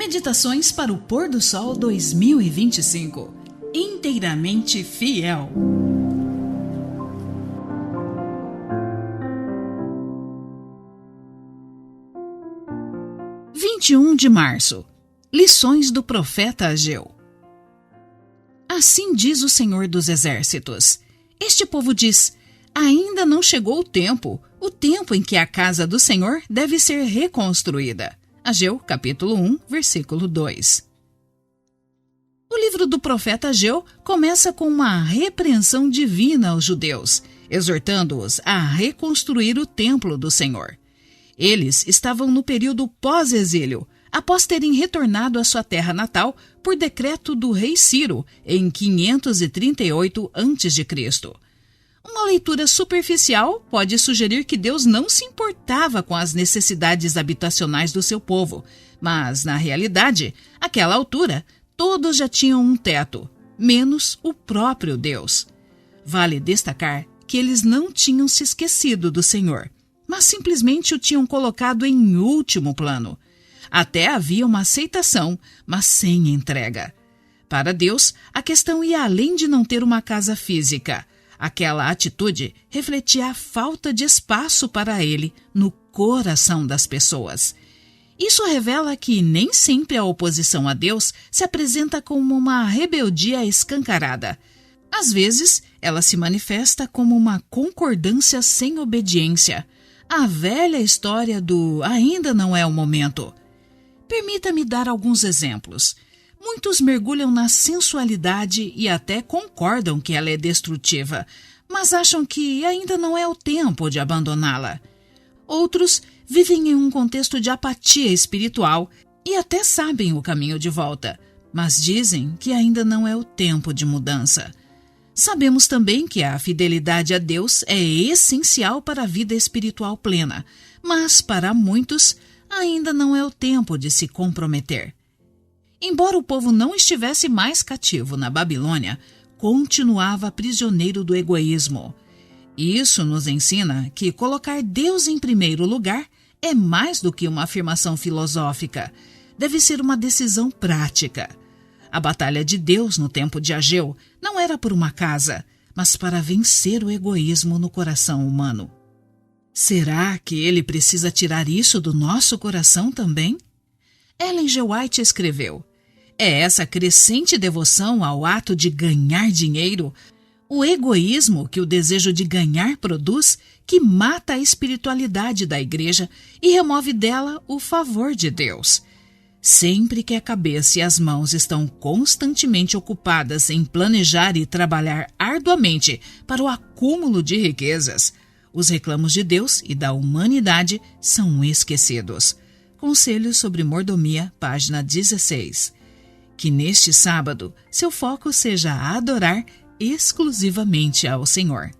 Meditações para o Pôr do Sol 2025. Inteiramente fiel. 21 de março. Lições do profeta Ageu. Assim diz o Senhor dos Exércitos. Este povo diz: ainda não chegou o tempo em que a casa do Senhor deve ser reconstruída. Ageu, capítulo 1, versículo 2. O livro do profeta Ageu começa com uma repreensão divina aos judeus, exortando-os a reconstruir o templo do Senhor. Eles estavam no período pós-exílio, após terem retornado à sua terra natal por decreto do rei Ciro, em 538 a.C. Uma leitura superficial pode sugerir que Deus não se importava com as necessidades habitacionais do seu povo, mas, na realidade, àquela altura, todos já tinham um teto, menos o próprio Deus. Vale destacar que eles não tinham se esquecido do Senhor, mas simplesmente o tinham colocado em último plano. Até havia uma aceitação, mas sem entrega. Para Deus, a questão ia além de não ter uma casa física. Aquela atitude refletia a falta de espaço para ele no coração das pessoas. Isso revela que nem sempre a oposição a Deus se apresenta como uma rebeldia escancarada. Às vezes, ela se manifesta como uma concordância sem obediência. A velha história do ainda não é o momento. Permita-me dar alguns exemplos. Muitos mergulham na sensualidade e até concordam que ela é destrutiva, mas acham que ainda não é o tempo de abandoná-la. Outros vivem em um contexto de apatia espiritual e até sabem o caminho de volta, mas dizem que ainda não é o tempo de mudança. Sabemos também que a fidelidade a Deus é essencial para a vida espiritual plena, mas para muitos ainda não é o tempo de se comprometer. Embora o povo não estivesse mais cativo na Babilônia, continuava prisioneiro do egoísmo. Isso nos ensina que colocar Deus em primeiro lugar é mais do que uma afirmação filosófica. Deve ser uma decisão prática. A batalha de Deus no tempo de Ageu não era por uma casa, mas para vencer o egoísmo no coração humano. Será que ele precisa tirar isso do nosso coração também? Ellen G. White escreveu: é essa crescente devoção ao ato de ganhar dinheiro, o egoísmo que o desejo de ganhar produz, que mata a espiritualidade da igreja e remove dela o favor de Deus. Sempre que a cabeça e as mãos estão constantemente ocupadas em planejar e trabalhar arduamente para o acúmulo de riquezas, os reclamos de Deus e da humanidade são esquecidos. Conselhos sobre Mordomia, página 16. Que neste sábado seu foco seja adorar exclusivamente ao Senhor.